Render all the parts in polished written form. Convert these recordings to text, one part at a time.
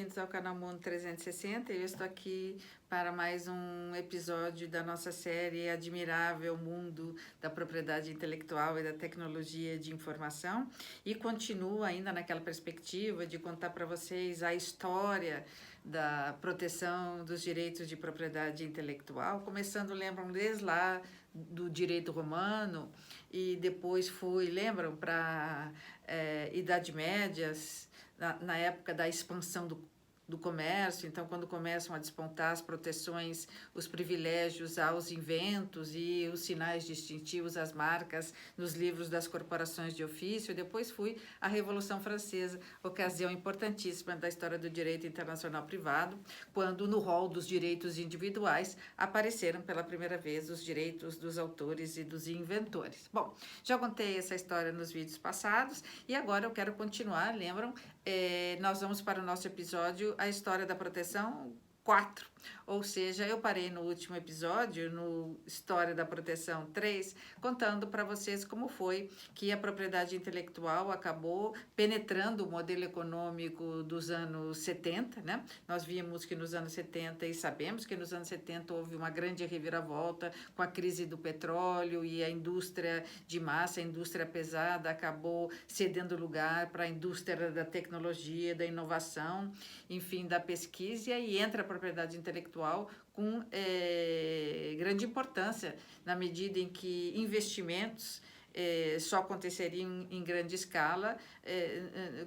bem-vindos ao canal Mundo 360. Eu estou aqui para mais um episódio da nossa série Admirável Mundo da Propriedade Intelectual e da Tecnologia de Informação, e continuo ainda naquela perspectiva de contar para vocês a história da proteção dos direitos de propriedade intelectual, começando, lembram, desde lá do direito romano, e depois lembram, para Idade Médias, na época da expansão do comércio. Então, quando começam a despontar as proteções, os privilégios aos inventos e os sinais distintivos, as marcas nos livros das corporações de ofício. Depois a Revolução Francesa, ocasião importantíssima da história do direito internacional privado, quando no rol dos direitos individuais apareceram pela primeira vez os direitos dos autores e dos inventores. Bom, já contei essa história nos vídeos passados e agora eu quero continuar. Lembram? Nós vamos para o nosso episódio A História da Proteção 4, ou seja, eu parei no último episódio, no História da Proteção 3, contando para vocês como foi que a propriedade intelectual acabou penetrando o modelo econômico dos anos 70, né? Nós vimos que nos anos 70, e sabemos que nos anos 70 houve uma grande reviravolta com a crise do petróleo, e a indústria de massa, a indústria pesada, acabou cedendo lugar para a indústria da tecnologia, da inovação, enfim, da pesquisa, e aí entra a propriedade intelectual com grande importância, na medida em que investimentos só aconteceriam em grande escala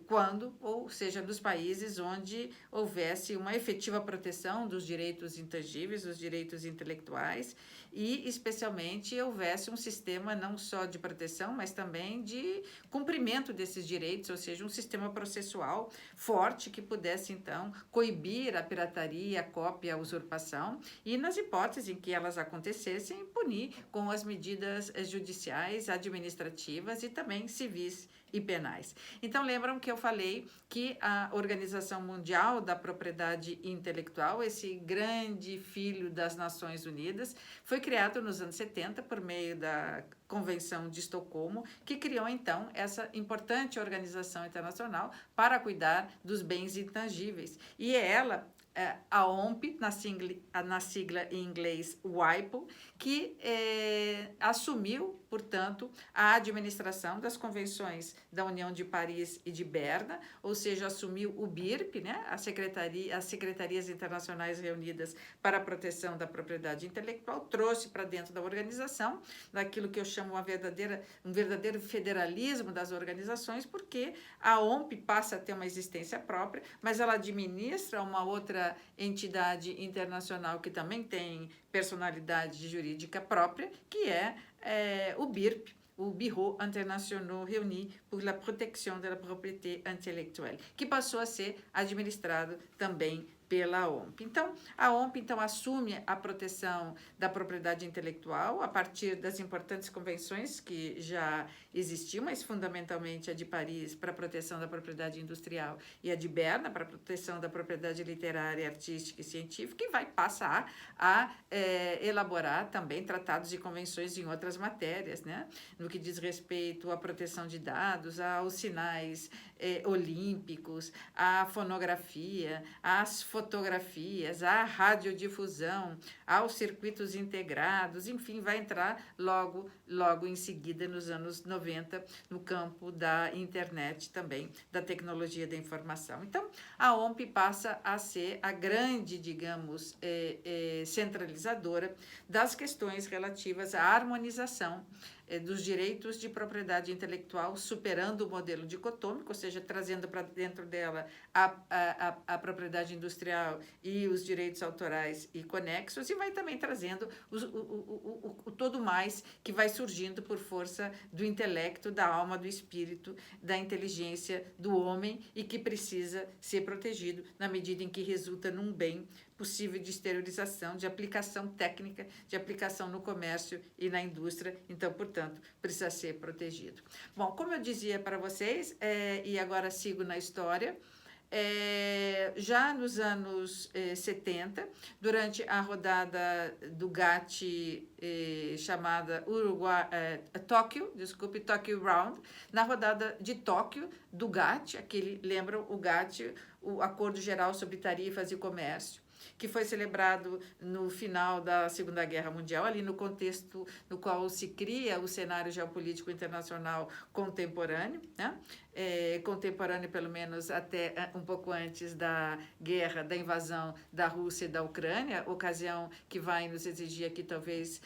quando, ou seja, nos países onde houvesse uma efetiva proteção dos direitos intangíveis, dos direitos intelectuais, e especialmente houvesse um sistema não só de proteção, mas também de cumprimento desses direitos, ou seja, um sistema processual forte que pudesse, então, coibir a pirataria, a cópia, a usurpação, e, nas hipóteses em que elas acontecessem, punir com as medidas judiciais, administrativas e também civis e penais. Então, lembram que eu falei que a Organização Mundial da Propriedade Intelectual, esse grande filho das Nações Unidas, foi criado nos anos 70 por meio da Convenção de Estocolmo, que criou, então, essa importante organização internacional para cuidar dos bens intangíveis. E ela, a OMP, na sigla em inglês WIPO, que assumiu, portanto, a administração das convenções da União de Paris e de Berna, ou seja, assumiu o BIRP, né, as Secretarias Internacionais Reunidas para a Proteção da Propriedade Intelectual, trouxe para dentro da organização, daquilo que eu chamo um verdadeiro federalismo das organizações, porque a OMP passa a ter uma existência própria, mas ela administra uma outra entidade internacional que também tem personalidade jurídica própria, que é o BIRP, o Bureau International Réuni pour la Protection de la Propriété Intellectuelle, que passou a ser administrado também pela OMP. Então, a OMP assume a proteção da propriedade intelectual a partir das importantes convenções que já existiam, mas fundamentalmente a de Paris para a proteção da propriedade industrial e a de Berna para a proteção da propriedade literária, artística e científica, e vai passar a elaborar também tratados e convenções em outras matérias, né? No que diz respeito à proteção de dados, aos sinais olímpicos, à fonografia, às fotografias, à radiodifusão, aos circuitos integrados, enfim, vai entrar logo em seguida, nos anos 90, no campo da internet também, da tecnologia da informação. Então, a OMP passa a ser a grande, digamos, centralizadora das questões relativas à harmonização dos direitos de propriedade intelectual, superando o modelo dicotômico, ou seja, trazendo para dentro dela a propriedade industrial e os direitos autorais e conexos, e vai também trazendo o todo mais que vai surgindo por força do intelecto, da alma, do espírito, da inteligência do homem, e que precisa ser protegido na medida em que resulta num bem possível de exteriorização, de aplicação técnica, de aplicação no comércio e na indústria, então, portanto, precisa ser protegido. Bom, como eu dizia para vocês, e agora sigo na história, Já nos anos 70, durante a rodada do GATT chamada Tokyo Round, na rodada de Tóquio do GATT, aquele, lembram o GATT, o Acordo Geral sobre Tarifas e Comércio, que foi celebrado no final da Segunda Guerra Mundial, ali no contexto no qual se cria o cenário geopolítico internacional contemporâneo, né? Contemporâneo pelo menos até um pouco antes da guerra, da invasão da Rússia e da Ucrânia, ocasião que vai nos exigir aqui talvez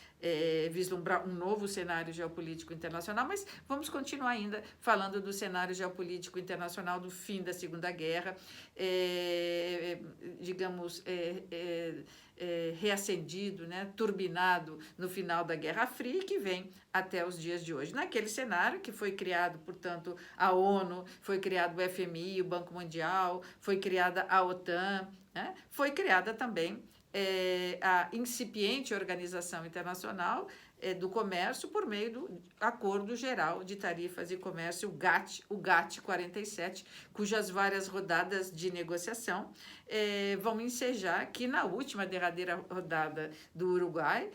vislumbrar um novo cenário geopolítico internacional, mas vamos continuar ainda falando do cenário geopolítico internacional do fim da Segunda Guerra, digamos, reacendido, né, turbinado no final da Guerra Fria, que vem até os dias de hoje. Naquele cenário que foi criado, portanto, a ONU, foi criado o FMI, o Banco Mundial, foi criada a OTAN, né, foi criada também a incipiente Organização Internacional do Comércio por meio do Acordo Geral de Tarifas e Comércio, o GATT 47, cujas várias rodadas de negociação vão ensejar que na última derradeira rodada do Uruguai,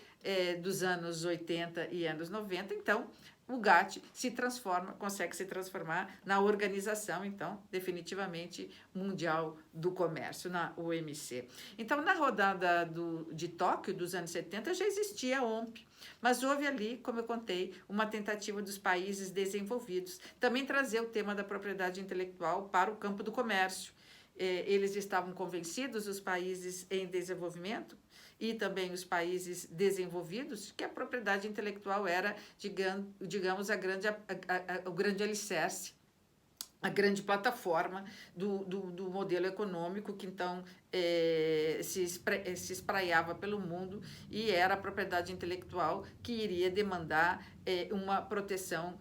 dos anos 80 e anos 90, então, o GATT consegue se transformar na organização, então, definitivamente mundial do comércio, na OMC. Então, na rodada de Tóquio, dos anos 70, já existia a OMP, mas houve ali, como eu contei, uma tentativa dos países desenvolvidos também trazer o tema da propriedade intelectual para o campo do comércio. Eles estavam convencidos, os países em desenvolvimento, e também os países desenvolvidos, que a propriedade intelectual era, digamos, o grande alicerce, a grande plataforma do modelo econômico que então se espraiava pelo mundo, e era a propriedade intelectual que iria demandar uma proteção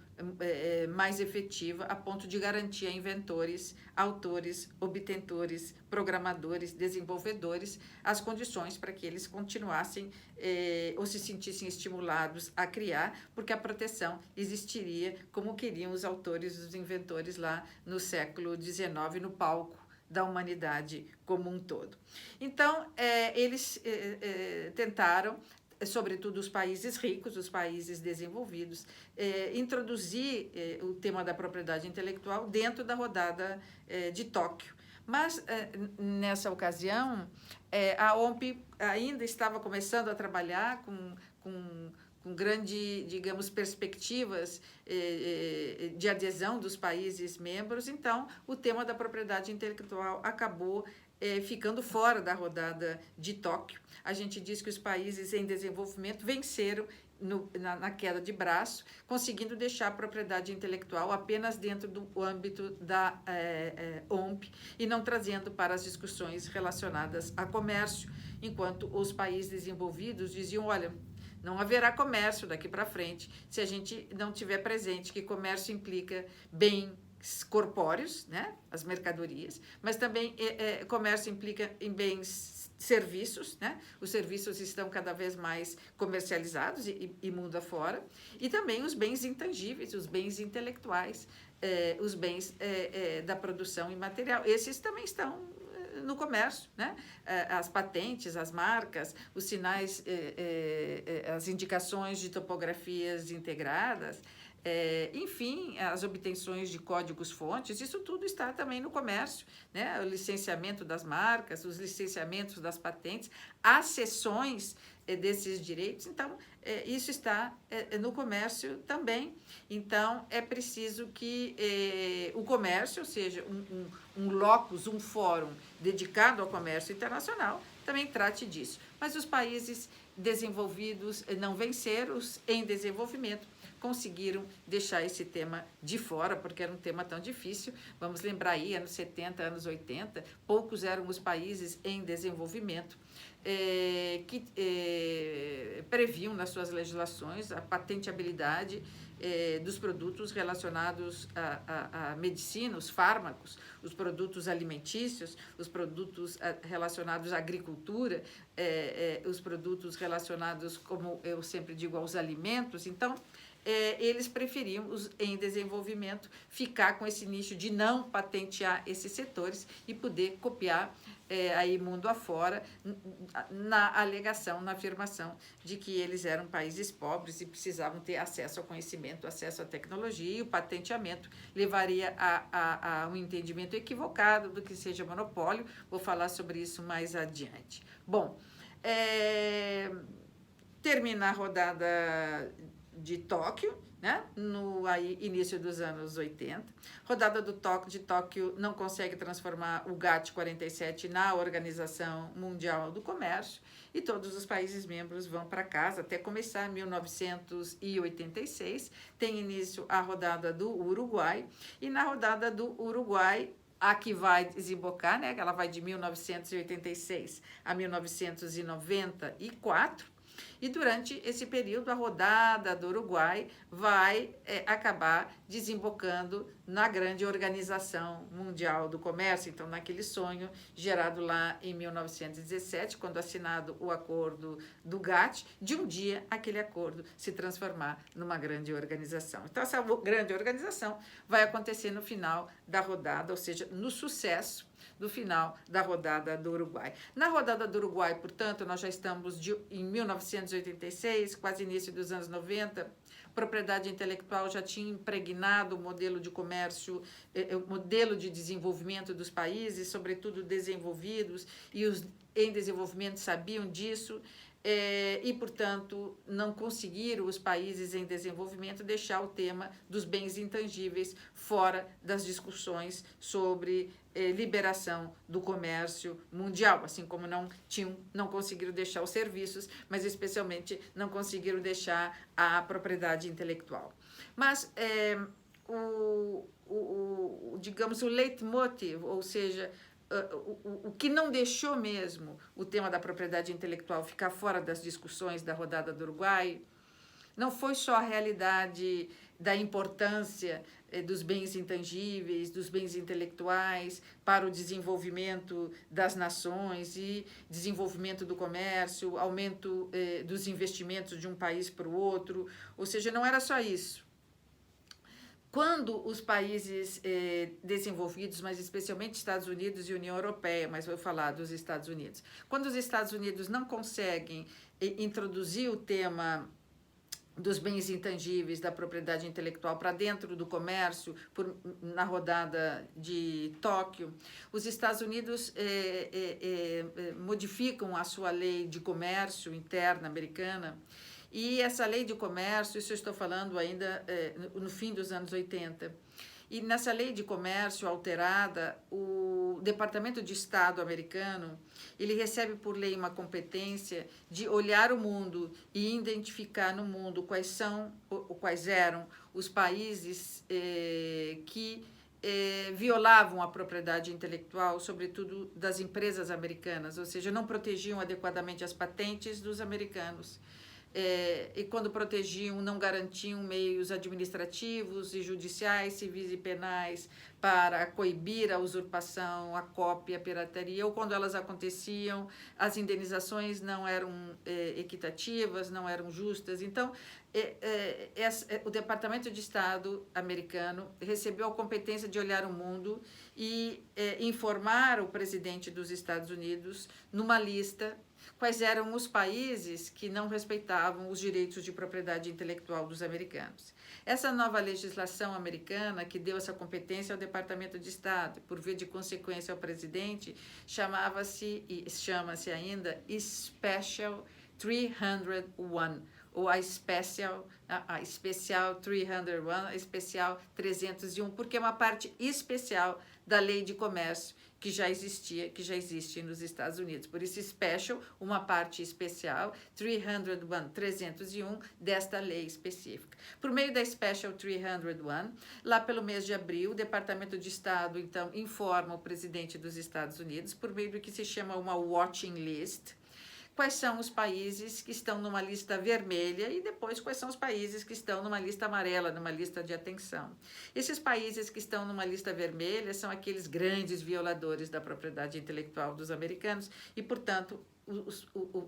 mais efetiva a ponto de garantir a inventores, autores, obtentores, programadores, desenvolvedores as condições para que eles continuassem ou se sentissem estimulados a criar, porque a proteção existiria como queriam os autores, os inventores lá no século XIX, no palco da humanidade como um todo. Então, eles tentaram, sobretudo os países ricos, os países desenvolvidos, introduzir o tema da propriedade intelectual dentro da rodada de Tóquio. Mas, nessa ocasião, a OMP ainda estava começando a trabalhar com grande, digamos, perspectivas de adesão dos países membros, então o tema da propriedade intelectual acabou ficando fora da rodada de Tóquio. A gente diz que os países em desenvolvimento venceram na queda de braço, conseguindo deixar a propriedade intelectual apenas dentro do âmbito da OMP e não trazendo para as discussões relacionadas a comércio, enquanto os países desenvolvidos diziam, olha, não haverá comércio daqui para frente se a gente não tiver presente que comércio implica bens corpóreos, né, as mercadorias, mas também comércio implica em bens serviços, né? Os serviços estão cada vez mais comercializados e mundo afora, e também os bens intangíveis, os bens intelectuais, os bens da produção imaterial. Esses também estão no comércio, né? As patentes, as marcas, os sinais, as indicações de topografias integradas, enfim, as obtenções de códigos-fontes, isso tudo está também no comércio, né? O licenciamento das marcas, os licenciamentos das patentes, as cessões desses direitos, então, isso está no comércio também. Então, é preciso que o comércio, ou seja, um locus, um fórum dedicado ao comércio internacional, também trate disso. Mas os países desenvolvidos não venceram, os em desenvolvimento conseguiram deixar esse tema de fora, porque era um tema tão difícil. Vamos lembrar aí, anos 70, anos 80, poucos eram os países em desenvolvimento que previam nas suas legislações a patenteabilidade dos produtos relacionados à medicina, os fármacos, os produtos alimentícios, os produtos relacionados à agricultura, os produtos relacionados, como eu sempre digo, aos alimentos. Então, eles preferiam, os em desenvolvimento, ficar com esse nicho de não patentear esses setores e poder copiar aí mundo afora, na alegação, na afirmação de que eles eram países pobres e precisavam ter acesso ao conhecimento, acesso à tecnologia, e o patenteamento levaria a um entendimento equivocado do que seja monopólio. Vou falar sobre isso mais adiante. Bom, termina a rodada de Tóquio, né? No aí, início dos anos 80. Rodada de Tóquio não consegue transformar o GATT 47 na Organização Mundial do Comércio, e todos os países membros vão para casa até começar em 1986. Tem início a rodada do Uruguai, e na rodada do Uruguai, a que vai desembocar, né? Ela vai de 1986 a 1994. E durante esse período, a rodada do Uruguai vai acabar desembocando na grande Organização Mundial do Comércio, então naquele sonho gerado lá em 1917, quando assinado o acordo do GATT, de um dia aquele acordo se transformar numa grande organização. Então essa grande organização vai acontecer no final da rodada, ou seja, no sucesso do final da rodada do Uruguai. Na rodada do Uruguai, portanto, nós já estamos em 1986, quase início dos anos 90, propriedade intelectual já tinha impregnado o modelo de comércio, o modelo de desenvolvimento dos países, sobretudo desenvolvidos, e os em desenvolvimento sabiam disso, e, portanto, não conseguiram os países em desenvolvimento deixar o tema dos bens intangíveis fora das discussões sobre liberação do comércio mundial, assim como não conseguiram deixar os serviços, mas especialmente não conseguiram deixar a propriedade intelectual. Mas digamos, o leitmotiv, ou seja, o que não deixou mesmo o tema da propriedade intelectual ficar fora das discussões da rodada do Uruguai não foi só a realidade da importância dos bens intangíveis, dos bens intelectuais para o desenvolvimento das nações e desenvolvimento do comércio, aumento dos investimentos de um país para o outro, ou seja, não era só isso. Quando os países desenvolvidos, mas especialmente Estados Unidos e União Europeia, mas vou falar dos Estados Unidos, quando os Estados Unidos não conseguem introduzir o tema dos bens intangíveis, da propriedade intelectual para dentro do comércio, na rodada de Tóquio, os Estados Unidos modificam a sua lei de comércio interna americana. E essa lei de comércio, isso eu estou falando ainda no fim dos anos 80, e nessa lei de comércio alterada, o Departamento de Estado americano, ele recebe por lei uma competência de olhar o mundo e identificar no mundo quais eram os países que violavam a propriedade intelectual, sobretudo das empresas americanas, ou seja, não protegiam adequadamente as patentes dos americanos. E quando protegiam, não garantiam meios administrativos e judiciais, civis e penais para coibir a usurpação, a cópia, a pirataria, ou quando elas aconteciam, as indenizações não eram equitativas, não eram justas. Então, o Departamento de Estado americano recebeu a competência de olhar o mundo e informar o presidente dos Estados Unidos numa lista quais eram os países que não respeitavam os direitos de propriedade intelectual dos americanos. Essa nova legislação americana, que deu essa competência ao Departamento de Estado, por via de consequência ao presidente, chamava-se e chama-se ainda Special 301, ou a Especial 301, a Especial 301, porque é uma parte especial da Lei de Comércio que já existe nos Estados Unidos. Por isso, Special, uma parte especial, 301, desta lei específica. Por meio da Special 301, lá pelo mês de abril, o Departamento de Estado, então, informa o presidente dos Estados Unidos, por meio do que se chama uma Watching List, quais são os países que estão numa lista vermelha e depois quais são os países que estão numa lista amarela, numa lista de atenção. Esses países que estão numa lista vermelha são aqueles grandes violadores da propriedade intelectual dos americanos e, portanto,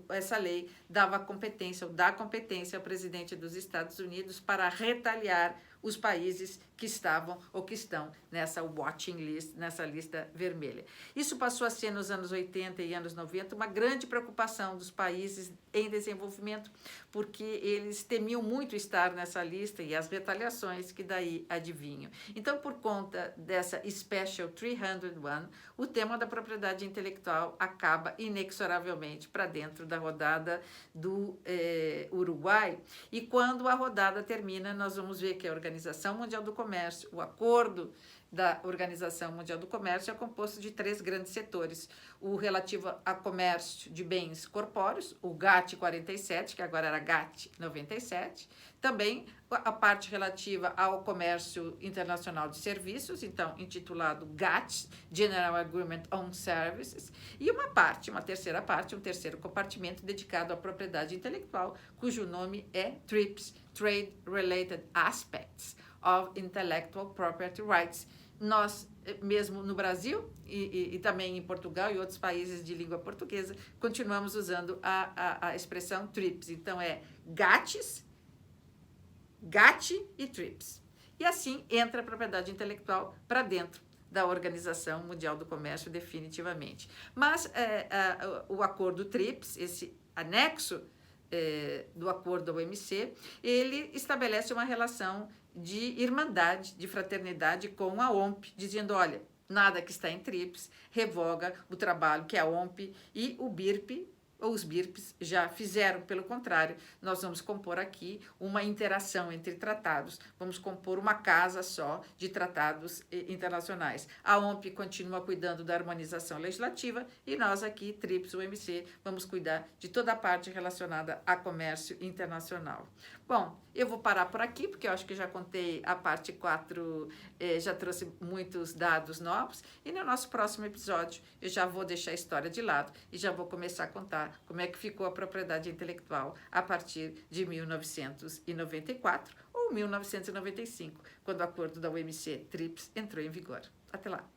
essa lei dava competência, ou dá competência ao presidente dos Estados Unidos para retaliar os países que estavam ou que estão nessa watching list, nessa lista vermelha. Isso passou a ser, nos anos 80 e anos 90, uma grande preocupação dos países em desenvolvimento, porque eles temiam muito estar nessa lista e as retaliações que daí advinham. Então, por conta dessa Special 301, o tema da propriedade intelectual acaba inexoravelmente para dentro da rodada do Uruguai, e quando a rodada termina, nós vamos ver que a Organização Mundial do Comércio, o acordo da Organização Mundial do Comércio é composto de 3 grandes setores: o relativo a comércio de bens corpóreos, o GATT 47, que agora era GATT 97, também a parte relativa ao comércio internacional de serviços, então intitulado GATT, General Agreement on Services, e uma terceira parte, um terceiro compartimento dedicado à propriedade intelectual, cujo nome é TRIPS, Trade Related Aspects of Intellectual Property Rights. Nós, mesmo no Brasil e também em Portugal e outros países de língua portuguesa, continuamos usando a expressão TRIPS. Então, é GATT e TRIPS. E assim entra a propriedade intelectual para dentro da Organização Mundial do Comércio definitivamente. Mas o acordo TRIPS, esse anexo do acordo da OMC, ele estabelece uma relação de irmandade, de fraternidade com a OMP, dizendo, olha, nada que está em TRIPS revoga o trabalho que a OMP e o BIRP, ou os BIRPs, já fizeram. Pelo contrário, nós vamos compor aqui uma interação entre tratados, vamos compor uma casa só de tratados internacionais. A OMP continua cuidando da harmonização legislativa e nós aqui, TRIPS, OMC, vamos cuidar de toda a parte relacionada a comércio internacional. Bom, eu vou parar por aqui, porque eu acho que já contei a parte 4, já trouxe muitos dados novos, e no nosso próximo episódio eu já vou deixar a história de lado e já vou começar a contar como é que ficou a propriedade intelectual a partir de 1994 ou 1995, quando o acordo da OMC TRIPS entrou em vigor. Até lá!